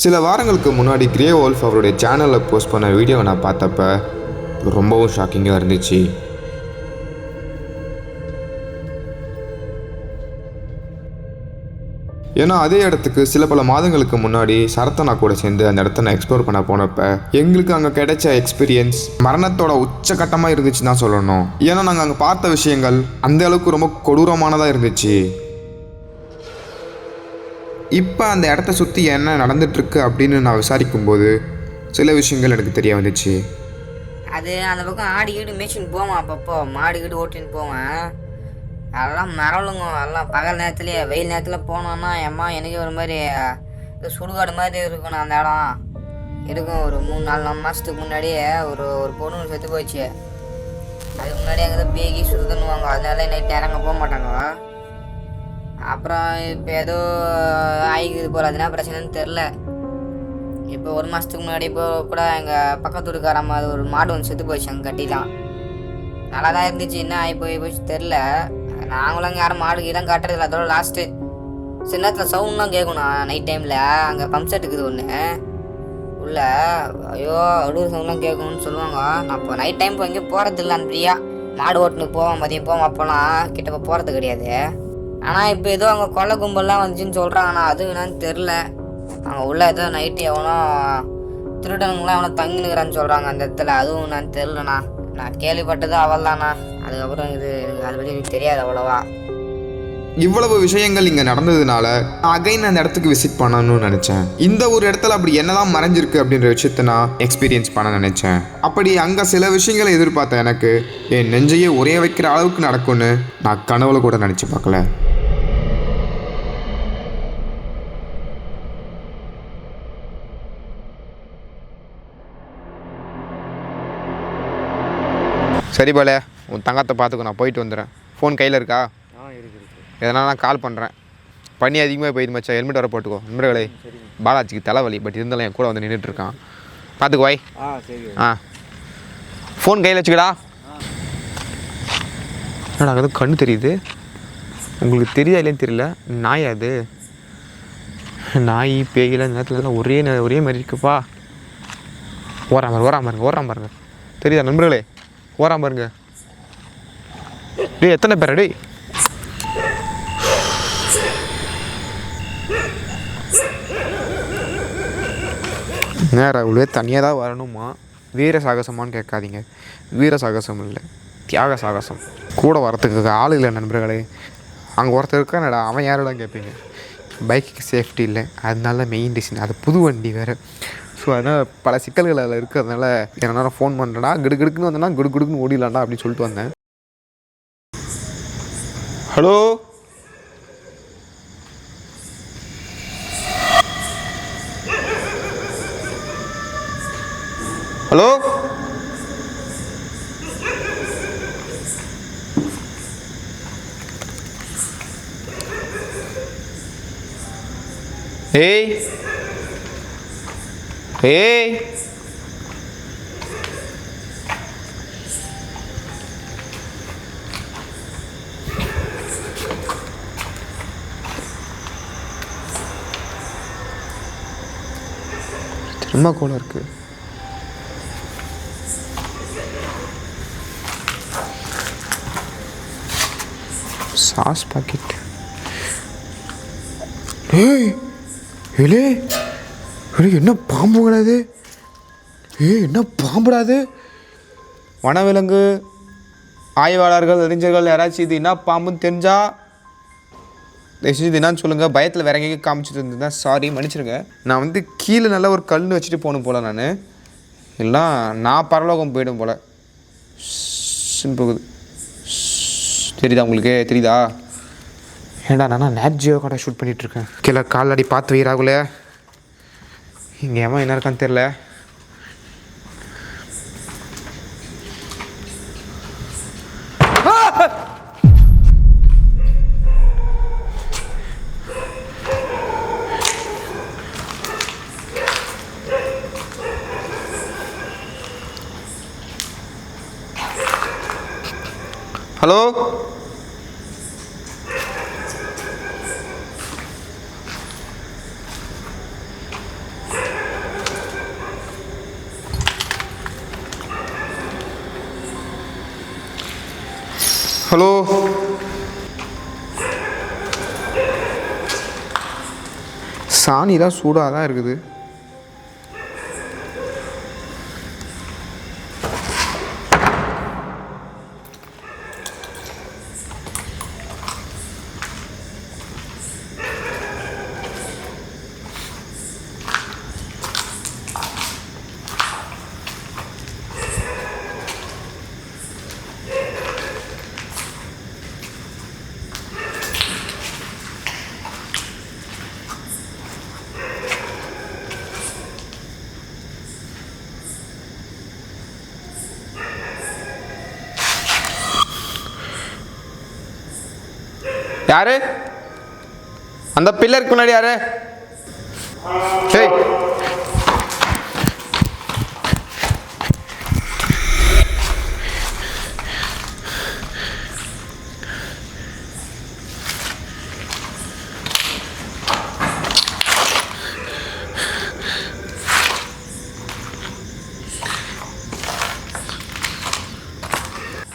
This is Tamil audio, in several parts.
சில வாரங்களுக்கு முன்னாடி கிரே வோல்ஃப் அவருடைய சேனலில் போஸ்ட் பண்ண வீடியோவை நான் பார்த்தப்ப ரொம்பவும் ஷாக்கிங்காக இருந்துச்சு. ஏன்னா அதே இடத்துக்கு சில பல மாதங்களுக்கு முன்னாடி சரத்தனா கூட சேர்ந்து அந்த இடத்த நான் எக்ஸ்ப்ளோர் பண்ண போனப்ப எங்களுக்கு அங்கே கிடைச்ச எக்ஸ்பீரியன்ஸ் மரணத்தோட உச்சகட்டமாக இருந்துச்சு தான் சொல்லணும். ஏன்னா நாங்கள் அங்கே பார்த்த விஷயங்கள் அந்த அளவுக்கு ரொம்ப கொடூரமானதாக இருந்துச்சு. இப்போ அந்த இடத்த சுற்றி என்ன நடந்துட்டுருக்கு அப்படின்னு நான் விசாரிக்கும்போது சில விஷயங்கள் எனக்கு தெரிய வந்துச்சு. அது அந்த பக்கம் ஆடி கீடு மேய்ச்சின்னு போவான், அப்பப்போ மாடு கீடு ஓட்டின்னு போவேன். அதெல்லாம் மரலுங்க, எல்லாம் பகல் நேரத்துலேயே. வெயில் நேரத்தில் போனோன்னா எனக்கு ஒரு மாதிரி சுடுகாடு மாதிரி இருக்கணும் அந்த இடம். இருக்கும் ஒரு 3-4 மாதத்துக்கு முன்னாடியே ஒரு பொண்ணு செத்து போச்சு. அதுக்கு முன்னாடி அங்கே தான் பேகி சுடுதுன்னுவாங்க, அதனால நைட்டு இறங்க போக மாட்டாங்க. அப்புறம் இப்போ ஏதோ ஆகிக்குது போல், அதுனா பிரச்சனைன்னு தெரில. இப்போ 1 மாதத்துக்கு முன்னாடி இப்போ கூட எங்கள் பக்கத்து வீட்டுக்காரம்மா அது ஒரு மாடு ஒன்று செத்து போச்சு அங்கே கட்டிலாம். நல்லா தான் இருந்துச்சு, என்ன ஆகி போச்சு தெரில. நாங்களும் அங்கே யாரும் மாடு கீழே காட்டுறதில்ல. அதோட லாஸ்ட்டு சின்னத்தில் சவுண்ட் தான் கேட்கணும் நைட் டைமில். அங்கே பம்ப் செட் இருக்குது ஒன்று உள்ள, ஐயோ அடூர் சவுண்ட்லாம் கேட்கணும்னு சொல்லுவாங்க. நான் இப்போ நைட் டைம் இப்போ எங்கேயும் போகிறதில்ல. அந்த ஃப்ரீயா மாடு ஓட்டுன்னு போவோம், மதியம் போவோம், அப்போலாம் கிட்ட போகிறது கிடையாது. ஆனால் இப்போ ஏதோ அங்கே கொள்ளை கும்பல்லாம் வந்துச்சுன்னு சொல்கிறாங்க. ஆனால் அதுவும் என்னன்னு தெரில. அங்கே உள்ள ஏதோ நைட்டு எவனோ திருடனுங்களாம் எவனோ தங்கினுக்கிறான்னு சொல்கிறாங்க அந்த இடத்துல. அதுவும் என்னன்னு தெரிலண்ணா. நான் கேள்விப்பட்டது அவள் தானா. அதுக்கப்புறம் இது அதை பற்றி எனக்கு தெரியாது அவ்வளோவா. இவ்வளவு விஷயங்கள் இங்கே நடந்ததுனால அகைன் அந்த இடத்துக்கு விசிட் பண்ணணும்னு நினச்சேன். இந்த ஒரு இடத்துல அப்படி என்னதான் மறைஞ்சிருக்கு அப்படின்ற விஷயத்த நான் எக்ஸ்பீரியன்ஸ் பண்ண நினச்சேன். அப்படி அங்கே சில விஷயங்களை எதிர்பார்த்தேன். எனக்கு என் நெஞ்சையே ஒரே வைக்கிற அளவுக்கு நடக்கும்னு நான் கனவுல கூட நினச்சி பார்க்கல. சரி பாலே, உன் தங்கத்தை பார்த்துக்கோ, நான் போயிட்டு வந்துடுறேன். ஃபோன் கையில் இருக்கா? எதனால் நான் கால் பண்ணுறேன். பண்ணி அதிகமாக போயிது மச்சா. ஹெல்மெட் வர போட்டுக்கோ. நண்பர்களே, பாலாஜிக்கு தலைவலி, பட் இருந்தாலும் என் கூட வந்து நின்றுட்டுருக்கான். பார்த்துக்குவாய். ஃபோன் கையில் வச்சுக்கடா. என்னடா அது கண்ணு தெரியுது, உங்களுக்கு தெரியுதா இல்லைன்னு தெரியல. நாய் அது, நாய் பேயில இந்த நேரத்துலலாம் ஒரே மாதிரி இருக்குப்பா. ஓராம் பாருங்க. தெரியுதா நண்பர்களே? ஓராம் பாருங்க. டேய் எத்தனை பேரா டேய்? நேரம் இவ்வளோ தனியாக தான் வரணுமா? வீர சாகசமானு கேட்காதீங்க. வீர சாகசம் இல்லை, தியாக சாகசம். கூட வரத்துக்கு ஆள் இல்லை நண்பர்களே. அங்கே ஒருத்தர் இருக்கானடா, அவன் யாரோட கேட்பீங்க. பைக்குக்கு சேஃப்டி இல்லை, அதனால மெயின் ரீசன். அது புது வண்டி வேறு. ஸோ அதனால் பல சிக்கல்கள் அதில் இருக்கிறதுனால என்னால் ஃபோன் பண்ணுறேன்னா கிடுக்குன்னு வந்தேன்னா குடுக்குன்னு ஓடிடலாண்டா அப்படின்னு சொல்லிட்டு வந்தேன். ஹலோ ஹலோ ஏய் ஏய் திரும்ப கோலம் இருக்கு. Sauce packet. ஏய் ஏலே, என்ன பாம்பு கிடையாது? என்ன பாம்புடாது? வனவிலங்கு ஆய்வாளர்கள் அறிஞர்கள் யாராச்சும் இது என்ன பாம்புன்னு தெரிஞ்சா இது என்னான்னு சொல்லுங்கள். பயத்தில் வேற எங்கேயும் காமிச்சிட்டு இருந்தேன், சாரி மன்னிச்சிருங்க. நான் வந்து கீழே நல்லா ஒரு கல் வச்சுட்டு போகணும் போல். நான் எல்லாம் நான் பரலோகம் போயிடும் போல். போகுது தெரியுதா உங்களுக்கு? தெரியுதா? ஏண்டா நான் நேட் ஜியோ கடை ஷூட் பண்ணிகிட்ருக்கேன். கீழே காலடி பார்த்து வைராகுல. இங்கே ஏமா என்ன இருக்கான்னு தெரில. ஹலோ ஹலோ, சாணிலாம் சூடாக தான் இருக்குது. யாரு அந்த பில்லருக்கு முன்னாடி யாரு? ஏய்,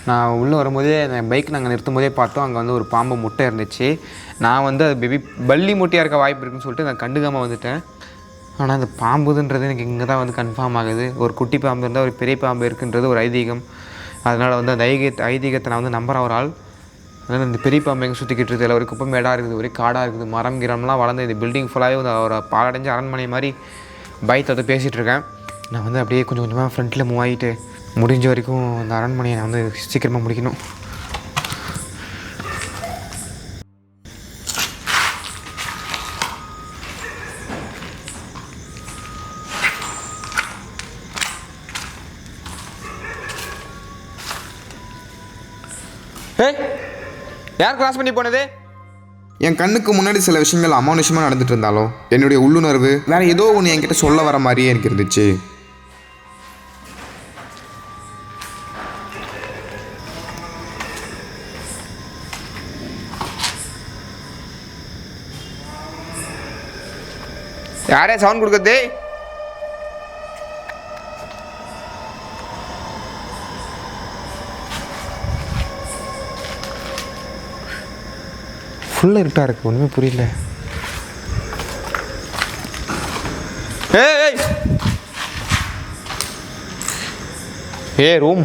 நான் உள்ளே வரும்போதே என் பைக் நாங்கள் நிறுத்தும் போதே பார்த்தோம், அங்கே வந்து ஒரு பாம்பு முட்டை இருந்துச்சு. நான் வந்து அது பல்லி முட்டையாக இருக்க வாய்ப்பு இருக்குன்னு சொல்லிட்டு நான் கண்டுக்காமல் வந்துட்டேன். ஆனால் அந்த பாம்புதுன்றது எனக்கு இங்கே தான் வந்து கன்ஃபார்ம் ஆகுது. ஒரு குட்டி பாம்பு இருந்தால் ஒரு பெரிய பாம்பு இருக்குன்றது ஒரு ஐதீகம். அதனால் வந்து அந்த ஐதீகத்தை நான் வந்து நம்புகிற ஒரு ஆள். அதனால் இந்த பெரிய பாம்பு எங்கே சுற்றிக்கிட்டு இருக்குது, ஒரு குப்பை மேடாக இருக்குது, ஒரே காடாக இருக்குது, மரம் கிரம்லாம் வளர்ந்து இந்த பில்டிங் ஃபுல்லாகவே வந்து ஒரு பாலடைஞ்ச அரண்மனை மாதிரி பயத்தை வந்து பேசிகிட்டு இருக்கேன். நான் வந்து அப்படியே கொஞ்சம் கொஞ்சமாக ஃப்ரண்ட்டில் மூவ் ஆகிட்டு முடிஞ்ச வரைக்கும் அந்த அரண்மனையை நான் வந்து சீக்கிரமாக முடிக்கணும். யார் கிராஸ் பண்ணி போனது? என் கண்ணுக்கு முன்னாடி சில விஷயங்கள் அமானுஷமாக நடந்துட்டு இருந்தாலும் என்னுடைய உள்ளுணர்வு வேற ஏதோ ஒன்று என்கிட்ட சொல்ல வர மாதிரியே எனக்கு இருந்துச்சு. யாரே சவுண்ட் கொடுக்குறது? ஃபுல்லாக இருட்டாக இருக்குது, ஒன்றுமே புரியல. ஏய் ஏ ரூம்,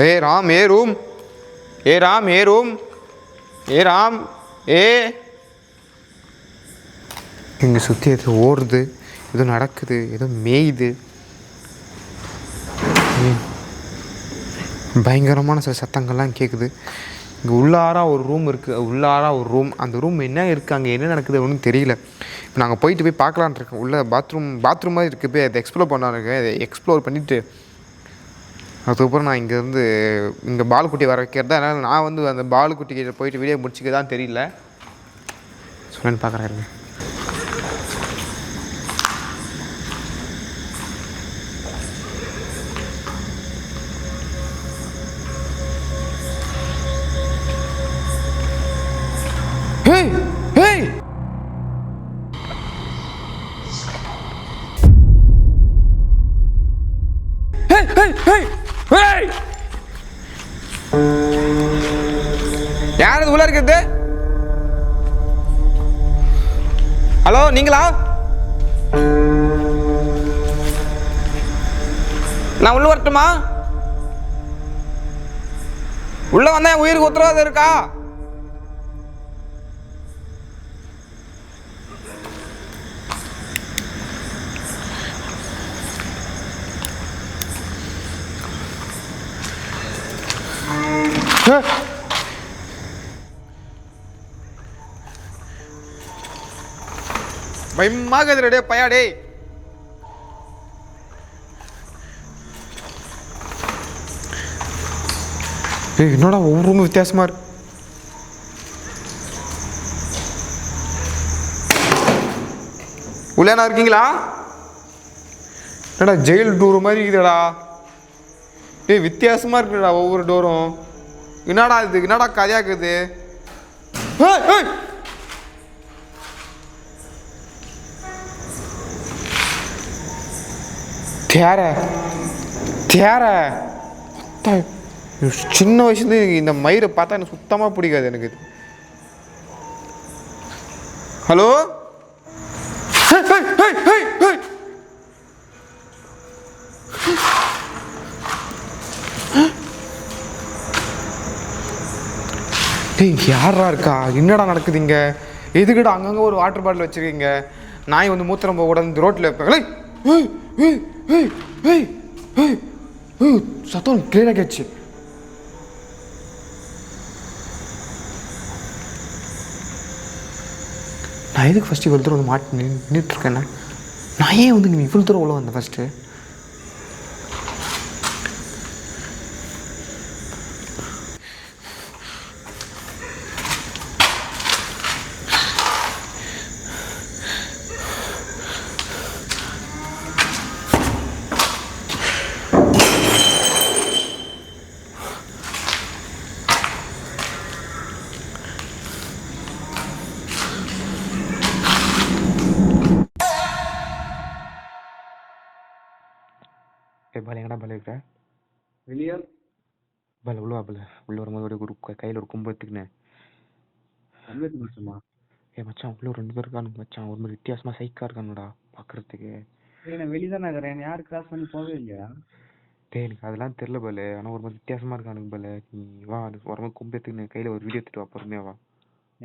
ஏ ராம், ஏ ரூம், ஏ ராம், ஏ ரூம், ஏ ராம், ஏ இங்கே சுற்றி எது ஓடுது, ஏதோ நடக்குது, ஏதோ மேயுது. பயங்கரமான சில சத்தங்கள்லாம் கேட்குது. இங்கே உள்ளாரா ஒரு ரூம் இருக்குது, உள்ளாரா ஒரு ரூம். அந்த ரூம் என்ன இருக்குது, அங்கே என்ன நடக்குது ஒன்றும் தெரியல. இப்போ நாங்கள் போயிட்டு போய் பார்க்கலான் இருக்கோம். உள்ளே பாத்ரூம் மாதிரி இருக்குது, போய் அதை எக்ஸ்ப்ளோர் பண்ணலான்னு அதை எக்ஸ்ப்ளோர் பண்ணிவிட்டு அதுக்கப்புறம் நான் இங்கேருந்து இங்கே பாலுக்குட்டி வர வைக்கிறதா. அதனால் நான் வந்து அந்த பாலுக்குட்டி கிட்ட போயிட்டு வீடியோ முடிச்சிக்க தான் தெரியல. சொல்லுன்னு பார்க்குறேன். Hey! Hey! Hey! Hey! Hey! Hey! யார் அது உள்ள இருக்குது? ஹலோ, நீங்களா? நான் உள்ள வரட்டுமா? உள்ள வந்தா என் உயிருக்கு உத்தரவாதம் இருக்கா? பயமாக ரெடியே பையாடே. என்னடா ஒவ்வொரு ரூமும் வித்தியாசமா இருக்கு. உள்ளேனா இருக்கீங்களா? என்னடா ஜெயில் டோர் மாதிரி இருக்குதுடா. டேய் வித்தியாசமா இருக்குடா ஒவ்வொரு டோரும். என்னடா இது, என்னடா கதையாக்குது? தேர தேர சின்ன வயசுலேருந்து இந்த மயிரை பார்த்தா எனக்கு சுத்தமாக பிடிக்காது எனக்கு. ஹலோ, டேய் யாரா இருக்கா? என்னடா நடக்குது இங்கே? எதுக்கிட்ட அங்கங்கே ஒரு வாட்டர் பாட்டில் வச்சுருக்கீங்க? நாய் வந்து மூத்திரம் போக கூடாது ரோட்டில் இருப்பாங்களே. சத்தம் கிளியராக கேட்ச்சு. நான் எதுக்கு ஃபஸ்ட்டு இவ்வளோ தூரம் வந்து மாட்டி நின்றுட்டுருக்கேண்ணா? நான் ஏன் வந்து நீ இவ்வளோ தூரம் உள்ள வந்தேன் ஃபஸ்ட்டு? பால் எங்கடா பால் இருக்கிற? வெளியே பால் உள்ள பால் உள்ள வரும்போது ஒரு கையில் ஒரு கும்பு எடுத்துக்கினேன். அன்வேட் மச்சமா மச்சான் உள்ள 2 பேர் இருக்கானுங்க மச்சான். ஒரு மாதிரி வித்தியாசமாக சைக்காக இருக்கானுடா பார்க்குறதுக்கு. நான் வெளியே தானே இருக்கிறேன், யாரும் கிராஸ் பண்ணி போகவே இல்லையா? டே எனக்கு அதெல்லாம் தெரில பால், ஆனால் ஒரு மாதிரி வித்தியாசமாக இருக்கானுங்க பால். நீ வா, அது வரும்போது கும்பு எடுத்துக்கினேன் கையில் ஒரு வீடியோ எடுத்துட்டு வா பொறுமையாக வா.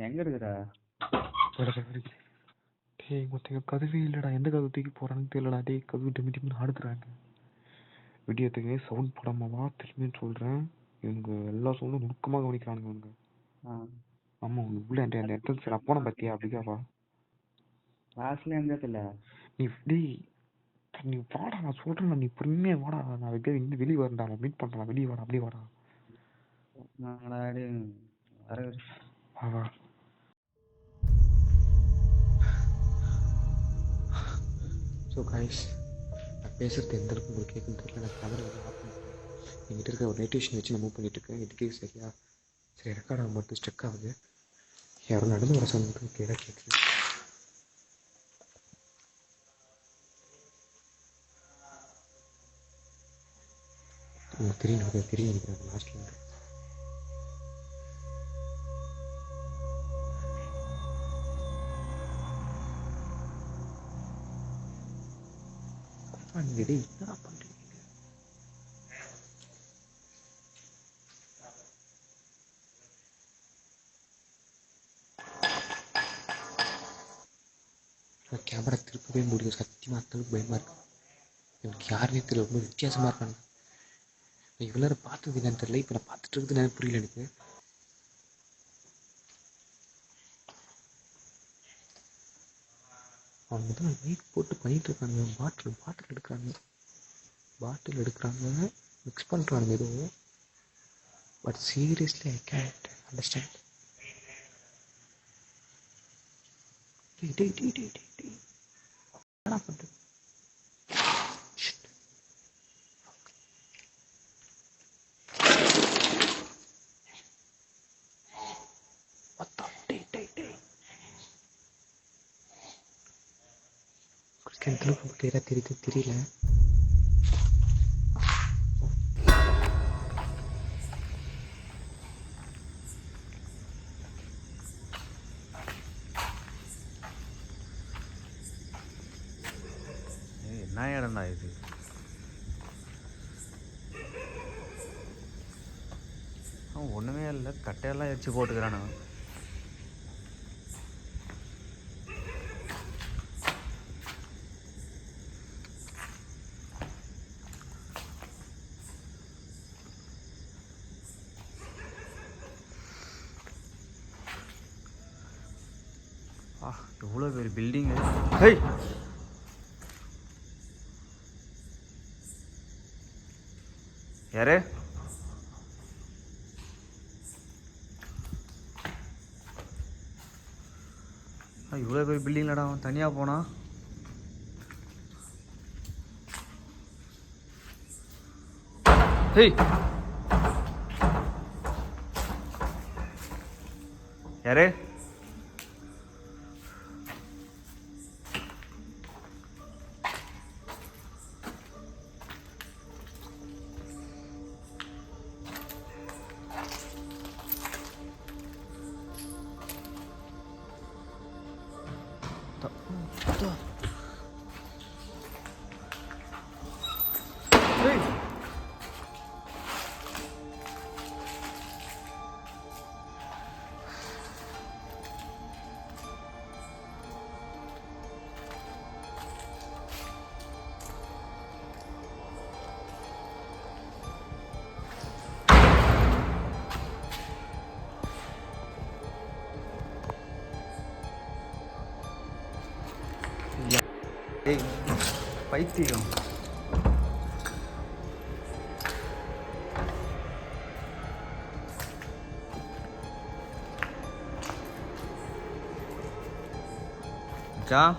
எங்கே இருக்கிற? டேய் மொத்தங்க கதவே இல்லைடா, எந்த கதவு தூக்கி போகிறான்னு தெரியலடா. டே கதவு டிமி டிமின்னு ஆடுத்துறாங்க. வீடியோத்துக்கு சவுண்ட் போடாமல் வா திரும்பின்னு சொல்கிறேன். இவங்க எல்லா சவுண்டும் நுணுக்கமாக கவனிக்கிறானுங்க இவனுங்க. ஆமாம் உள்ள அந்த என்ட்ரன்ஸ் நான் போனேன் பார்த்தியா? அப்படிக்கா வா. கிளாஸ்ல எந்த இடத்துல? நீ வாடா, நான் சொல்கிறேன், நீ பொறுமையாக வாடா. நான் இங்கே வெளியே வரேன்டா, நான் மீட் பண்ணுறேன். வெளியே வாடா, அப்படியே வாடா. வா வா. ஸோ கைஸ், நான் பேசுகிறது எந்த அளவுக்கு உங்களுக்கு கேட்குன்னு தெரியல. நான் கேமரா வந்து ஆஃப் பண்ணிட்டேன். என்கிட்ட இருக்க ஒரு நைட்ரேஷன் வச்சு நான் மூவ் பண்ணிகிட்ருக்கேன். இதுக்கே சரியா சரி ரெக்கார்ட் ஆக மட்டும் ஸ்டெக் ஆகுது. யாரும் நடந்து வர சொன்னது கேட்க கேட்குது. உங்களுக்கு தெரியும் நினைக்கிறேன் லாஸ்ட்டில் இருந்து. நீங்கள் என்னடா பண்ணுறீங்க? கேமரா திருப்பவே முடியும் சத்தியமாக. அத்தளவுக்கு பயமாக இருக்கு. எனக்கு யாருமே தெரியல, ரொம்ப வித்தியாசமாக இருக்காங்க. நான் இவ்வளோ நேரம் பார்த்தது என்னன்னு தெரியல, இப்போ நான் பார்த்துட்டு இருக்குது எனக்கு புரியல. எனக்கு அவங்க தான் லைட் போட்டு பண்ணிகிட்டு இருக்காங்க. பாட்டில் எடுக்கிறாங்க மிக்ஸ் பண்ணுறாங்க ஏதோ. But seriously I Gantt understand. என்ன பண்ணுறது? எந்த அளவுக்கு கிளியராக தெரியுது தெரியல. என்ன இடம்டா இது? ஒன்றுமே இல்லை, கட்டையெல்லாம் எரிச்சு போட்டுக்கிறானு. எவ்வளோ பெரிய பில்டிங்கு. ஹேய், யாரு? இவ்வளோ பெரிய பில்டிங்லடா அவன் தனியாக போனா. ஹேய், யாரு? ஏய் பைத்தியம். மச்சான்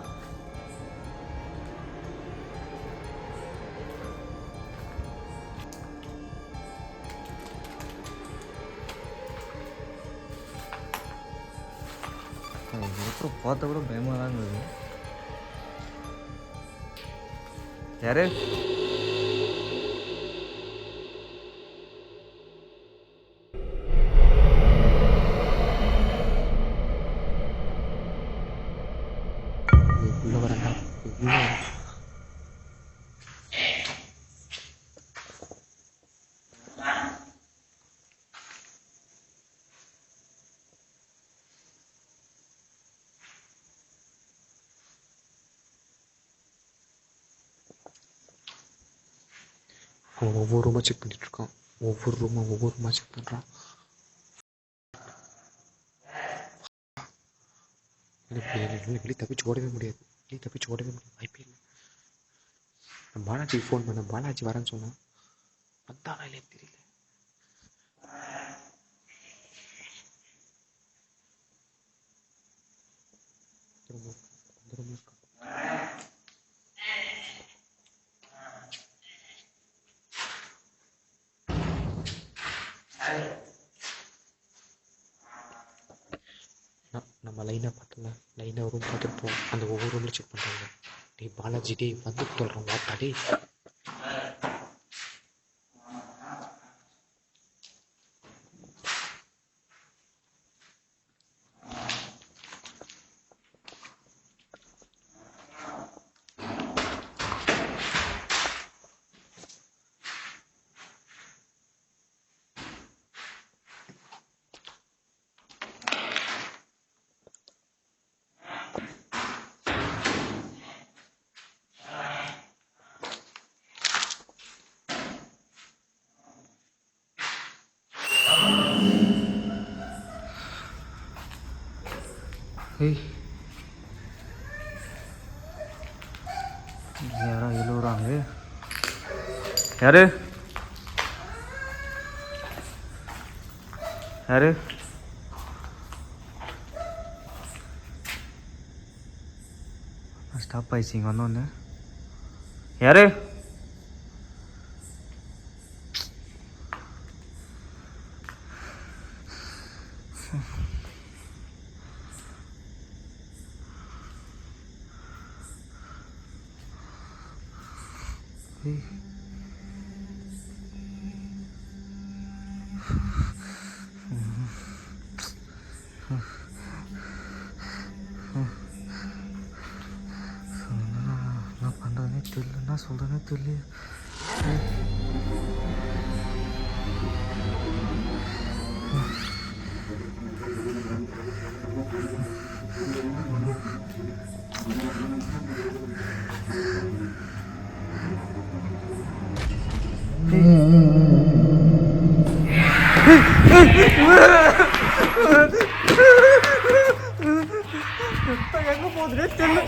இதுக்கப்புறம் பார்த்த கூட பயமாக தான் இருந்தது. யாரு? உள்ள வரேன்டா, உள்ள வரேன். அவன் ஒவ்வொரு ரூமாக செக் பண்ணிட்டு இருக்கான். ஒவ்வொரு ரூமாக செக் பண்ணுறான். வெளியே தப்பிச்சு ஓடவே முடியாது. வாய்ப்பே இல்லை. நான் பாலாஜிக்கு ஃபோன் பண்ணேன். பாலாஜி வரேன்னு சொன்னான். வந்தானா இல்லைன்னு தெரியல. நம்ம லைனாக பார்த்தல, லைனாக ரூம் பார்த்துட்டு போவோம். அந்த ஒவ்வொரு ரூமில் செக் பண்ணுறாங்க. டேய் பாலாஜி, டேய் வந்து சொல்கிறோம் வாட்டா. டேய் ஏய் யாரா எழுவுறாங்க? யாரு? யாரு? ஸ்டாப் ஆயிடுச்சு இங்கே வந்தோன்னு. யாரு? என்ன பண்ணுறதுனே தெரியல, என்ன சொல்கிறேனே தெரியல. எங்கே போகுதுனே தெரியல.